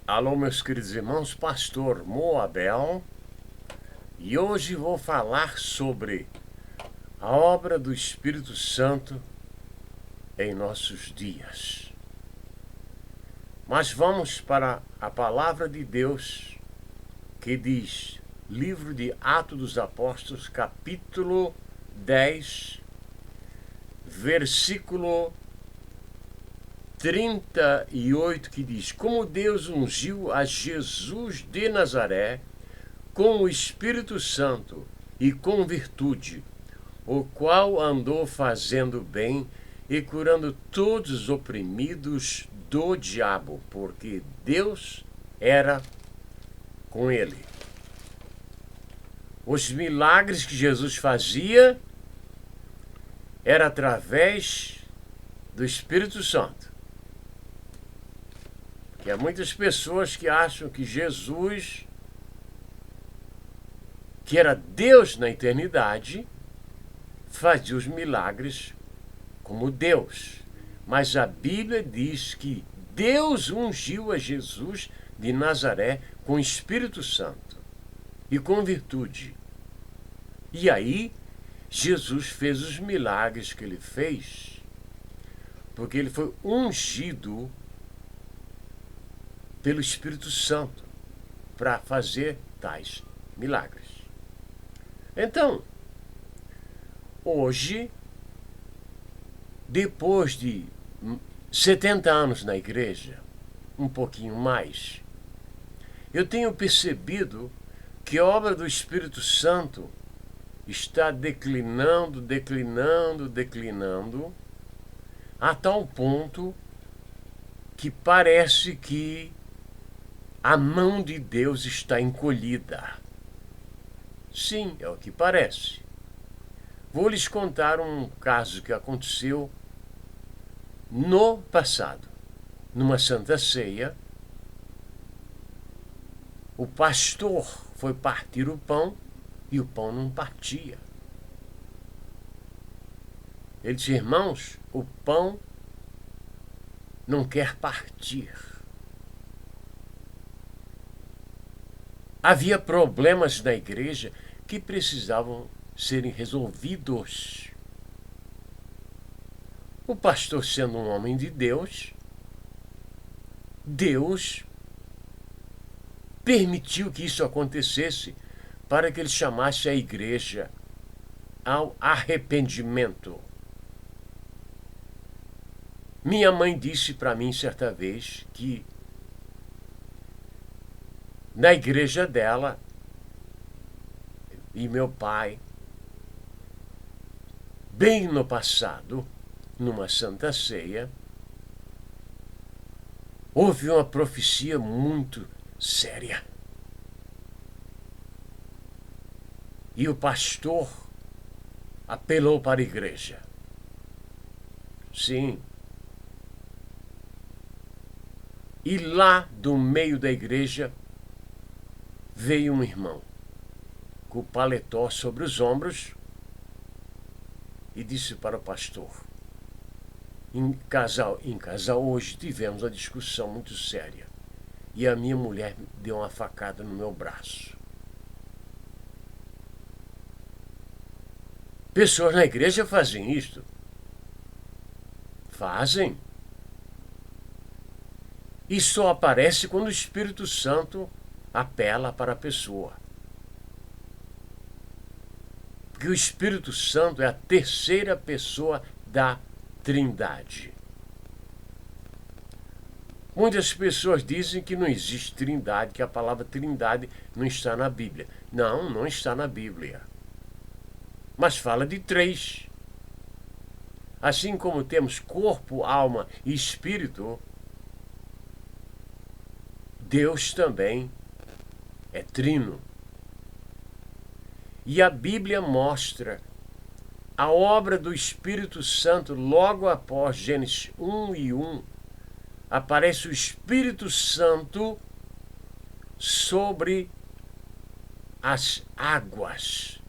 Alô, meus queridos irmãos, Pastor Moabel, e hoje vou falar sobre a obra do Espírito Santo em nossos dias. Mas vamos para a palavra de Deus que diz, livro de Atos dos Apóstolos, capítulo 10, versículo 38, que diz: como Deus ungiu a Jesus de Nazaré com o Espírito Santo e com virtude, o qual andou fazendo bem e curando todos os oprimidos do diabo, porque Deus era com ele. Os milagres que Jesus fazia era através do Espírito Santo. Que há muitas pessoas que acham que Jesus, que era Deus na eternidade, fazia os milagres como Deus. Mas a Bíblia diz que Deus ungiu a Jesus de Nazaré com o Espírito Santo e com virtude. E aí, Jesus fez os milagres que ele fez, porque ele foi ungido pelo Espírito Santo para fazer tais milagres. Então, hoje, depois de 70 anos na igreja, um pouquinho mais, eu tenho percebido que a obra do Espírito Santo está declinando, a tal ponto que parece que a mão de Deus está encolhida. Sim, é o que parece. Vou lhes contar um caso que aconteceu no passado. Numa Santa Ceia, o pastor foi partir o pão e o pão não partia. Ele disse: irmãos, o pão não quer partir. Havia problemas na igreja que precisavam serem resolvidos. O pastor, sendo um homem de Deus, Deus permitiu que isso acontecesse para que ele chamasse a igreja ao arrependimento. Minha mãe disse para mim certa vez que na igreja dela e meu pai, bem no passado, numa Santa Ceia, houve uma profecia muito séria. E o pastor apelou para a igreja. Sim. E lá do meio da igreja veio um irmão com o paletó sobre os ombros e disse para o pastor: em casal hoje tivemos uma discussão muito séria e a minha mulher deu uma facada no meu braço. Pessoas na igreja fazem isto. Fazem. E só aparece quando o Espírito Santo apela para a pessoa. Porque o Espírito Santo é a terceira pessoa da Trindade. Muitas pessoas dizem que não existe Trindade, que a palavra Trindade não está na Bíblia. Não, não está na Bíblia. Mas fala de três. Assim como temos corpo, alma e espírito, Deus também é trino. E a Bíblia mostra a obra do Espírito Santo logo após Gênesis 1:1. Aparece o Espírito Santo sobre as águas,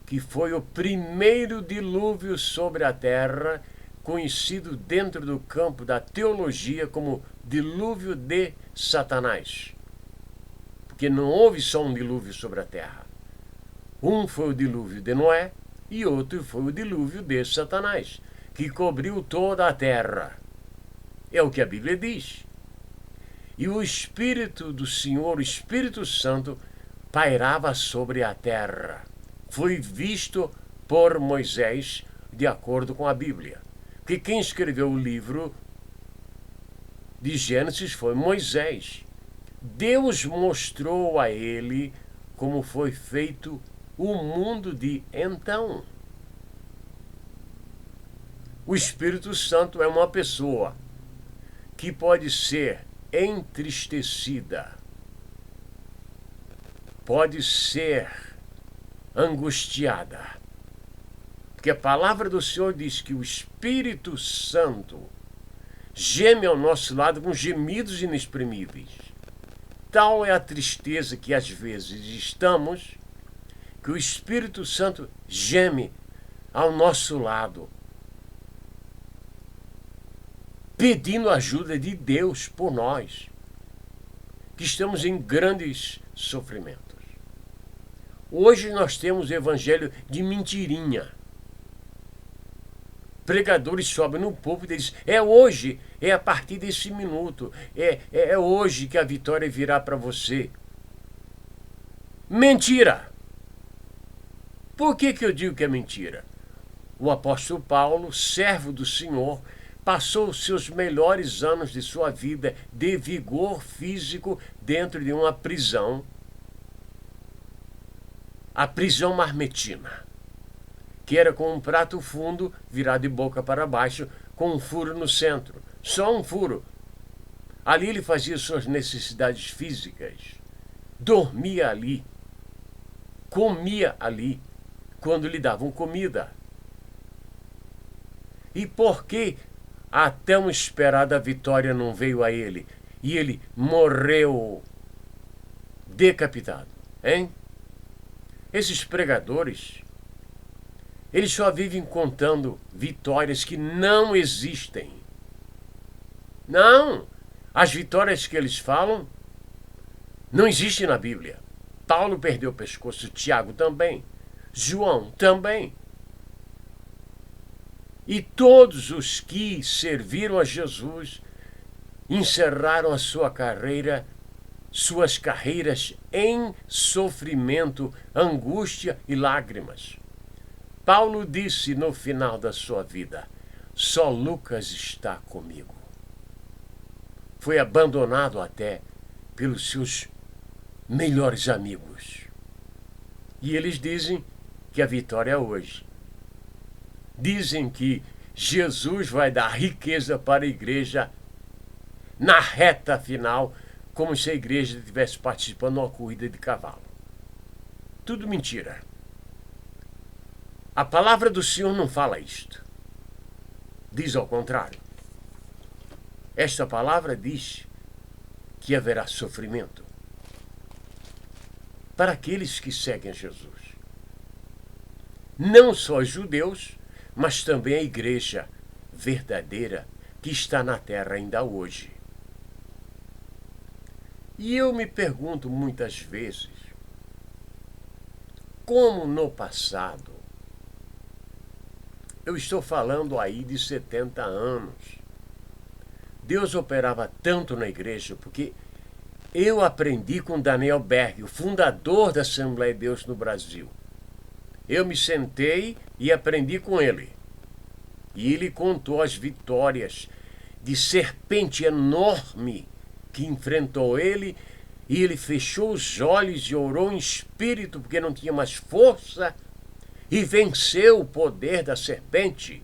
que foi o primeiro dilúvio sobre a terra, conhecido dentro do campo da teologia como dilúvio de Satanás. Porque não houve só um dilúvio sobre a terra. Um foi o dilúvio de Noé e outro foi o dilúvio de Satanás, que cobriu toda a terra. É o que a Bíblia diz. E o Espírito do Senhor, o Espírito Santo, pairava sobre a terra. Foi visto por Moisés, de acordo com a Bíblia. Porque quem escreveu o livro de Gênesis foi Moisés. Deus mostrou a ele como foi feito o mundo de então. O Espírito Santo é uma pessoa que pode ser entristecida, pode ser angustiada. Porque a palavra do Senhor diz que o Espírito Santo geme ao nosso lado com gemidos inexprimíveis. Tal é a tristeza que às vezes estamos, que o Espírito Santo geme ao nosso lado, pedindo ajuda de Deus por nós, que estamos em grandes sofrimentos. Hoje nós temos o evangelho de mentirinha. Pregadores sobem no púlpito e dizem, é hoje, é a partir desse minuto, é hoje que a vitória virá para você. Mentira! Por que eu digo que é mentira? O apóstolo Paulo, servo do Senhor, passou os seus melhores anos de sua vida de vigor físico dentro de uma prisão, a prisão marmetina, que era com um prato fundo virado de boca para baixo, com um furo no centro. Só um furo. Ali ele fazia suas necessidades físicas, dormia ali, comia ali, quando lhe davam comida. E por que a tão esperada vitória não veio a ele? E ele morreu decapitado, hein? Esses pregadores, eles só vivem contando vitórias que não existem. Não! As vitórias que eles falam não existem na Bíblia. Paulo perdeu o pescoço, Tiago também, João também. E todos os que serviram a Jesus encerraram a sua carreira, suas carreiras em sofrimento, angústia e lágrimas. Paulo disse no final da sua vida, só Lucas está comigo. Foi abandonado até pelos seus melhores amigos. E eles dizem que a vitória é hoje. Dizem que Jesus vai dar riqueza para a igreja na reta final, como se a igreja estivesse participando de uma corrida de cavalo. Tudo mentira. A palavra do Senhor não fala isto. Diz ao contrário. Esta palavra diz que haverá sofrimento para aqueles que seguem Jesus. Não só os judeus, mas também a igreja verdadeira que está na terra ainda hoje. E eu me pergunto muitas vezes, como no passado, eu estou falando aí de 70 anos, Deus operava tanto na igreja, porque eu aprendi com Daniel Berg, o fundador da Assembleia de Deus no Brasil. Eu me sentei e aprendi com ele. E ele contou as vitórias de serpente enorme que enfrentou ele, e ele fechou os olhos e orou em espírito, porque não tinha mais força, e venceu o poder da serpente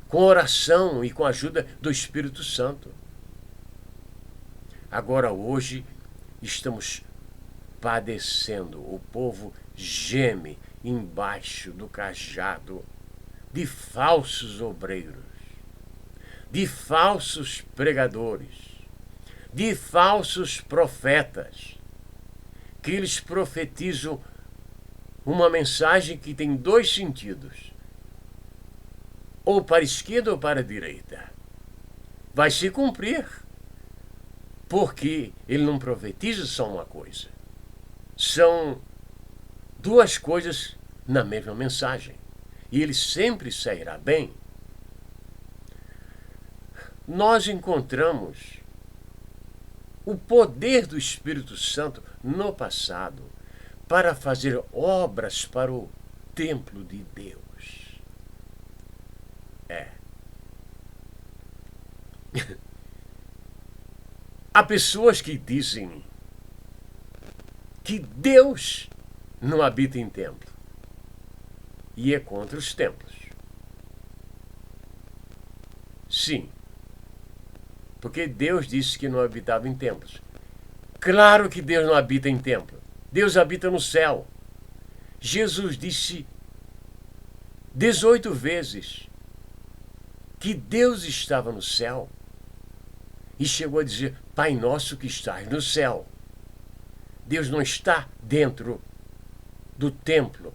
com oração e com a ajuda do Espírito Santo. Agora, hoje, estamos padecendo. O povo geme embaixo do cajado de falsos obreiros, de falsos pregadores, de falsos profetas, que eles profetizam uma mensagem que tem dois sentidos, ou para a esquerda ou para a direita. Vai se cumprir. Porque ele não profetiza só uma coisa. São duas coisas na mesma mensagem. E ele sempre sairá bem. Nós encontramos o poder do Espírito Santo no passado para fazer obras para o templo de Deus. Há pessoas que dizem que Deus não habita em templo e é contra os templos. Sim, porque Deus disse que não habitava em templos. Claro que Deus não habita em templo. Deus habita no céu. Jesus disse 18 vezes que Deus estava no céu e chegou a dizer: Pai nosso que estás no céu. Deus não está dentro do templo,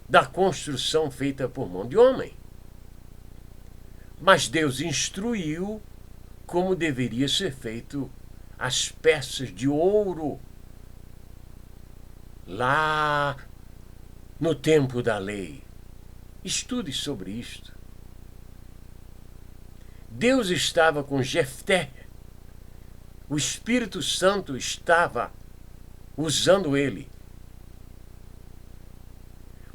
da construção feita por mão de homem. Mas Deus instruiu como deveria ser feito as peças de ouro lá no tempo da lei. Estude sobre isto. Deus estava com Jefté. O Espírito Santo estava usando ele.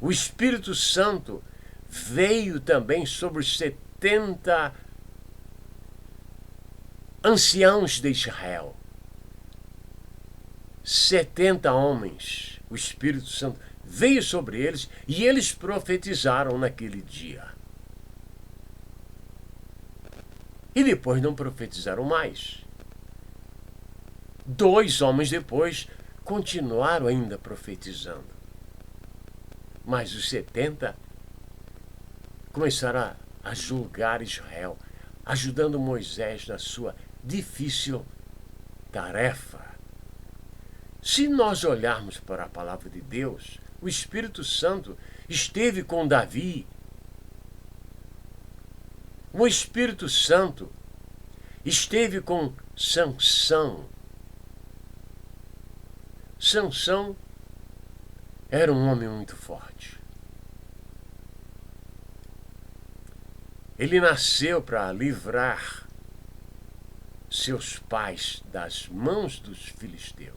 O Espírito Santo veio também sobre os 70 anciãos de Israel. 70 homens. O Espírito Santo veio sobre eles e eles profetizaram naquele dia. E depois não profetizaram mais. 2 homens depois continuaram ainda profetizando. Mas os 70 começaram a julgar Israel, ajudando Moisés na sua difícil tarefa. Se nós olharmos para a palavra de Deus, o Espírito Santo esteve com Davi. O Espírito Santo esteve com Sansão. Sansão era um homem muito forte. Ele nasceu para livrar seus pais das mãos dos filisteus.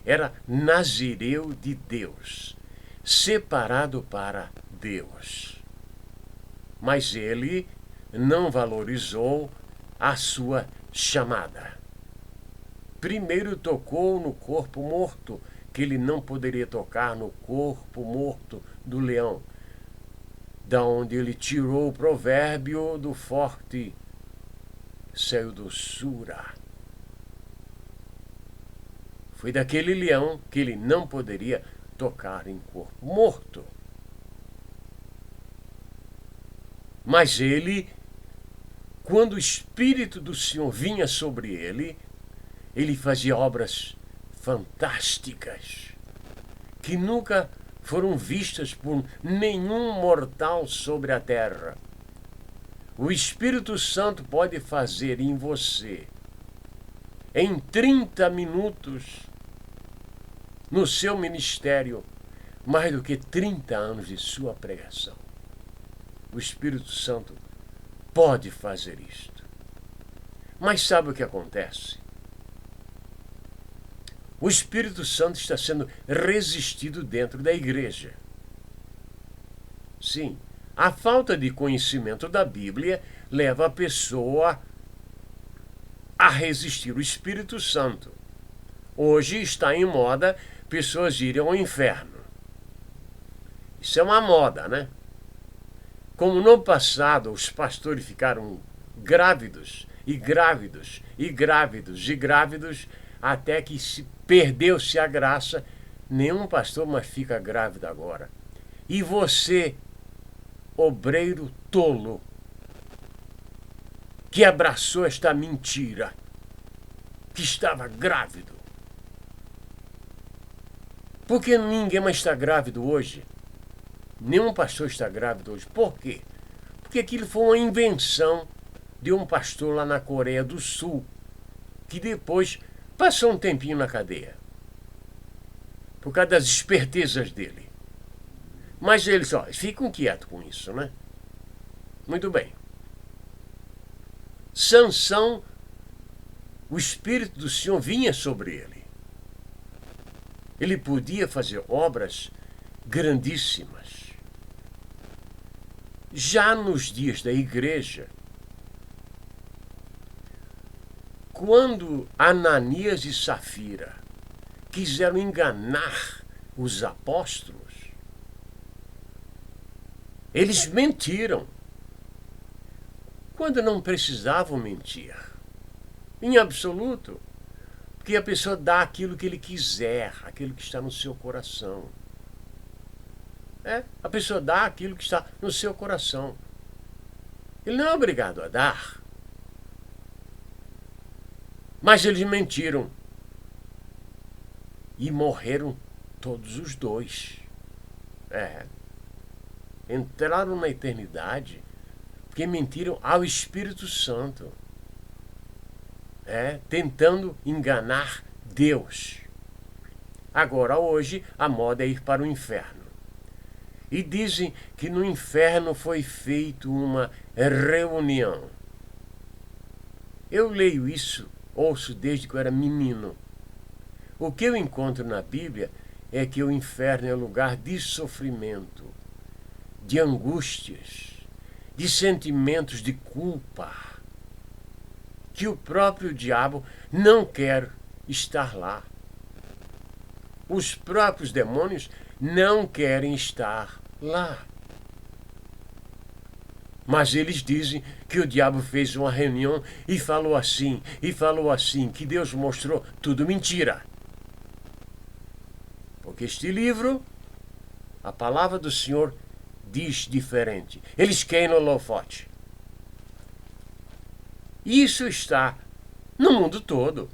Era nazireu de Deus, separado para Deus. Mas ele não valorizou a sua chamada. Primeiro tocou no corpo morto, que ele não poderia tocar no corpo morto do leão, da onde ele tirou o provérbio do forte saiu doçura. Foi daquele leão que ele não poderia tocar em corpo morto. Mas ele, quando o Espírito do Senhor vinha sobre ele, ele fazia obras fantásticas que nunca foram vistas por nenhum mortal sobre a terra. O Espírito Santo pode fazer em você, em 30 minutos, no seu ministério, mais do que 30 anos de sua pregação. O Espírito Santo pode fazer isto. Mas sabe o que acontece? O Espírito Santo está sendo resistido dentro da igreja. Sim, a falta de conhecimento da Bíblia leva a pessoa a resistir o Espírito Santo. Hoje está em moda pessoas irem ao inferno. Isso é uma moda, né? Como no passado os pastores ficaram grávidos, e grávidos, e grávidos, e grávidos, até que se perdeu-se a graça, nenhum pastor mais fica grávido agora. E você, obreiro tolo, que abraçou esta mentira, que estava grávido. Por que ninguém mais está grávido hoje? Nenhum pastor está grávido hoje. Por quê? Porque aquilo foi uma invenção de um pastor lá na Coreia do Sul. que depois passou um tempinho na cadeia, por causa das espertezas dele. Mas eles, ficam quietos com isso, né? Muito bem. Sansão, o Espírito do Senhor vinha sobre ele. Ele podia fazer obras grandíssimas. Já nos dias da igreja, quando Ananias e Safira quiseram enganar os apóstolos, eles mentiram, quando não precisavam mentir, em absoluto, porque a pessoa dá aquilo que ele quiser, aquilo que está no seu coração. A pessoa dá aquilo que está no seu coração. Ele não é obrigado a dar. Mas eles mentiram. E morreram todos os dois. Entraram na eternidade porque mentiram ao Espírito Santo. Tentando enganar Deus. Agora, hoje, a moda é ir para o inferno. E dizem que no inferno foi feita uma reunião. Eu leio isso, ouço desde que eu era menino. O que eu encontro na Bíblia é que o inferno é lugar de sofrimento, de angústias, de sentimentos de culpa, que o próprio diabo não quer estar lá. Os próprios demônios não querem estar lá. Mas eles dizem que o diabo fez uma reunião e falou assim, que Deus mostrou tudo mentira. Porque este livro, a palavra do Senhor diz diferente. Eles querem holofote. Isso está no mundo todo.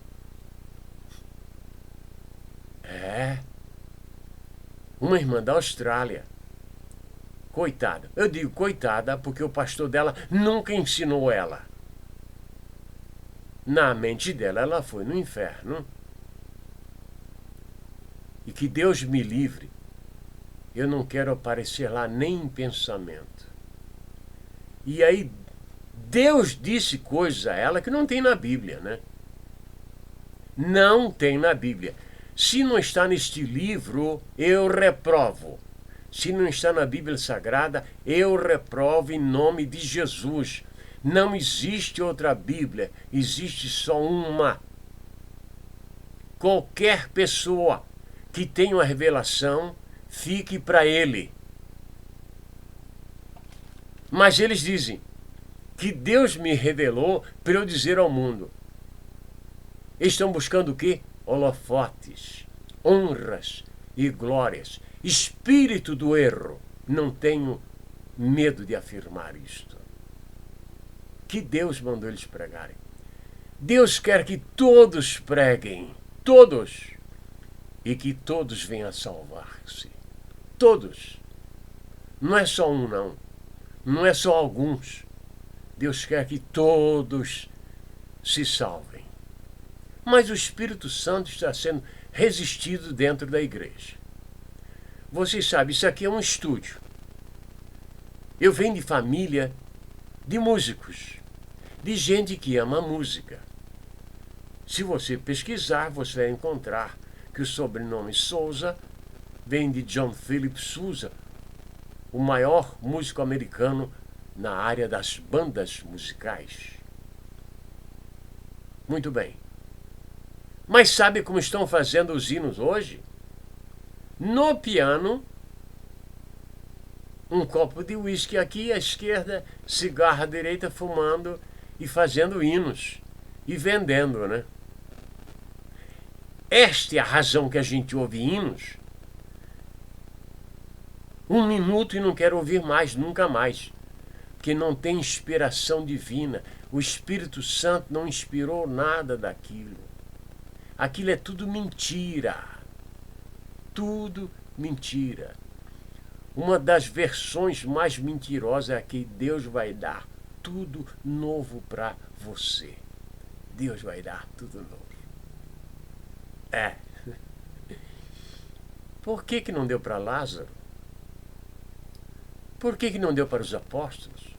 Uma irmã da Austrália, coitada. Eu digo coitada porque o pastor dela nunca ensinou ela. Na mente dela, ela foi no inferno. E que Deus me livre. Eu não quero aparecer lá nem em pensamento. E aí, Deus disse coisas a ela que não tem na Bíblia, né? Não tem na Bíblia. Se não está neste livro, eu reprovo. Se não está na Bíblia Sagrada, eu reprovo em nome de Jesus. Não existe outra Bíblia, existe só uma. Qualquer pessoa que tenha uma revelação, fique para ele. Mas eles dizem que Deus me revelou para eu dizer ao mundo. Eles estão buscando o quê? Holofotes, honras e glórias. Espírito do erro. Não tenho medo de afirmar isto. Que Deus mandou eles pregarem. Deus quer que todos preguem. Todos. E que todos venham a salvar-se. Todos. Não é só um, não. Não é só alguns. Deus quer que todos se salvem. Mas o Espírito Santo está sendo resistido dentro da igreja. Vocês sabem, isso aqui é um estúdio. Eu venho de família de músicos, de gente que ama música. Se você pesquisar, você vai encontrar que o sobrenome Souza vem de John Philip Sousa, o maior músico americano na área das bandas musicais. Muito bem. Mas sabe como estão fazendo os hinos hoje? No piano, um copo de uísque aqui à esquerda, cigarro à direita, fumando e fazendo hinos e vendendo, né? Esta é a razão que a gente ouve hinos. 1 minuto e não quero ouvir mais, nunca mais. Porque não tem inspiração divina. O Espírito Santo não inspirou nada daquilo. Aquilo é tudo mentira. Tudo mentira. Uma das versões mais mentirosas é a que Deus vai dar tudo novo para você. Deus vai dar tudo novo. É. Por que não deu para Lázaro? Por que não deu para os apóstolos?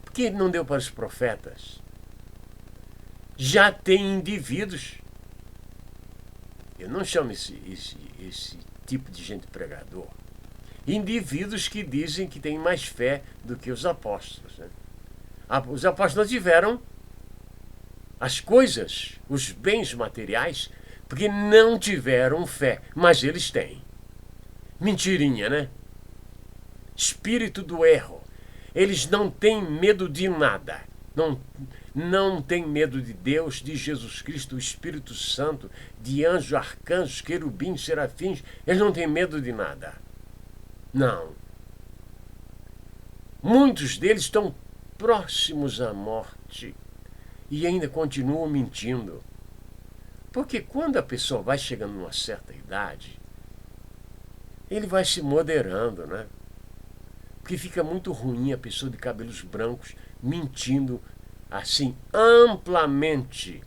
Por que não deu para os profetas? Já tem indivíduos. Eu não chamo esse tipo de gente pregador. Indivíduos que dizem que têm mais fé do que os apóstolos. Né? Os apóstolos tiveram as coisas, os bens materiais, porque não tiveram fé, mas eles têm. Mentirinha, né? Espírito do erro. Eles não têm medo de nada. Não têm medo de Deus, de Jesus Cristo, do Espírito Santo, de anjos, arcanjos, querubins, serafins. Eles não têm medo de nada. Não. Muitos deles estão próximos à morte e ainda continuam mentindo. Porque quando a pessoa vai chegando numa certa idade, ele vai se moderando, né? Porque fica muito ruim a pessoa de cabelos brancos mentindo assim amplamente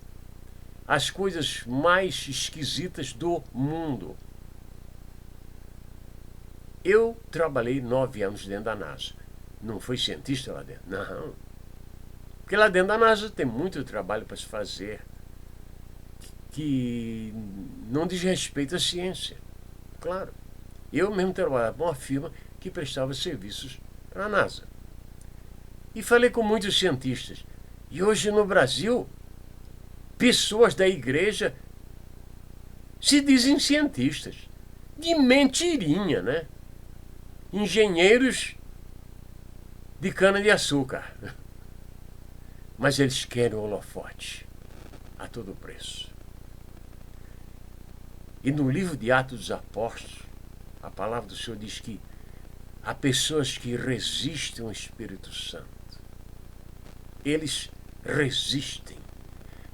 as coisas mais esquisitas do mundo. Eu trabalhei 9 anos dentro da NASA. Não fui cientista lá dentro, não. Porque lá dentro da NASA tem muito trabalho para se fazer que não diz respeito à ciência. Claro. Eu mesmo trabalhava com uma firma que prestava serviços para a NASA. E falei com muitos cientistas. E hoje no Brasil, pessoas da igreja se dizem cientistas. De mentirinha, né? Engenheiros de cana-de-açúcar. Mas eles querem o holofote a todo preço. E no livro de Atos dos Apóstolos, a palavra do Senhor diz que há pessoas que resistem ao Espírito Santo. Eles resistem.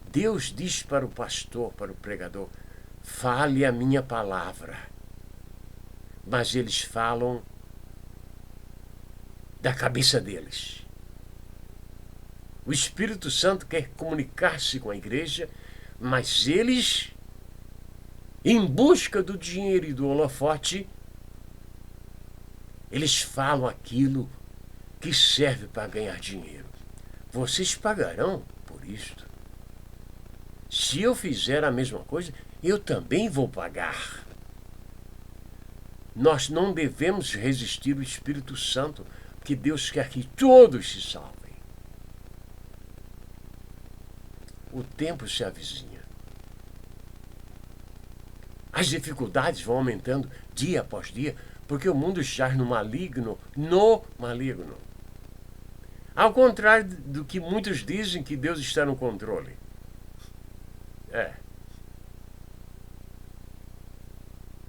Deus diz para o pastor, para o pregador, fale a minha palavra. Mas eles falam da cabeça deles. O Espírito Santo quer comunicar-se com a igreja, mas eles, em busca do dinheiro e do holofote, eles falam aquilo que serve para ganhar dinheiro. Vocês pagarão por isto. Se eu fizer a mesma coisa, eu também vou pagar. Nós não devemos resistir ao Espírito Santo, porque Deus quer que todos se salvem. O tempo se avizinha. As dificuldades vão aumentando dia após dia, porque o mundo jaz no maligno. Ao contrário do que muitos dizem que Deus está no controle.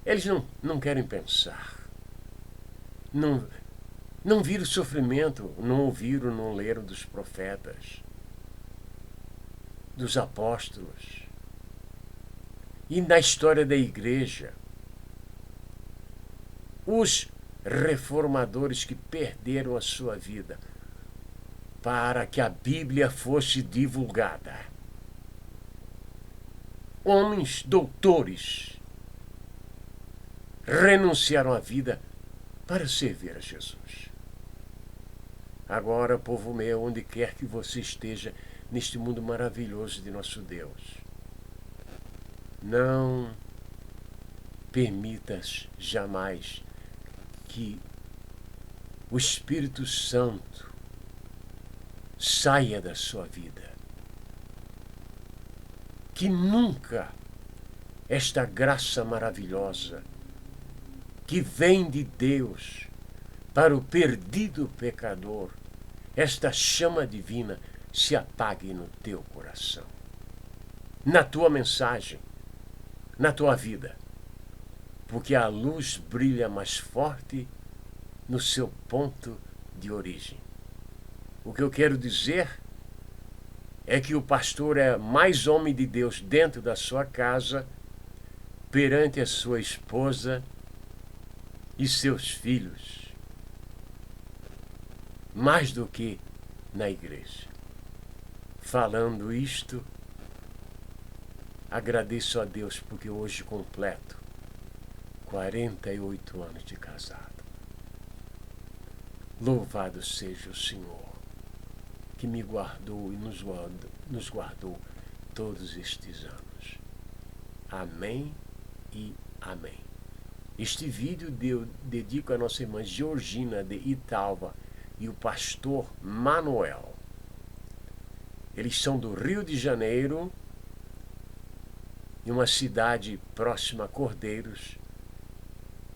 Eles não querem pensar. Não viram o sofrimento, não ouviram, não leram dos profetas, dos apóstolos. E na história da igreja, os reformadores que perderam a sua vida para que a Bíblia fosse divulgada. Homens doutores renunciaram à vida para servir a Jesus. Agora, povo meu, onde quer que você esteja neste mundo maravilhoso de nosso Deus, não permitas jamais que o Espírito Santo saia da sua vida. Que nunca esta graça maravilhosa que vem de Deus para o perdido pecador, esta chama divina, se apague no teu coração, na tua mensagem, na tua vida, porque a luz brilha mais forte no seu ponto de origem. O que eu quero dizer é que o pastor é mais homem de Deus dentro da sua casa, perante a sua esposa e seus filhos, mais do que na igreja. Falando isto, Agradeço a Deus porque hoje completo 48 anos de casado. Louvado seja o Senhor, que me guardou e nos guardou todos estes anos. Amém e amém. Este vídeo eu dedico a nossa irmã Georgina de Italva e o pastor Manuel. Eles são do Rio de Janeiro, em uma cidade próxima a Cordeiros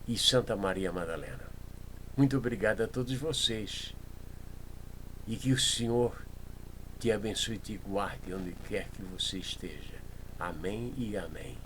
e Santa Maria Madalena. Muito obrigado a todos vocês e que o Senhor te abençoe e te guarde onde quer que você esteja. Amém e amém.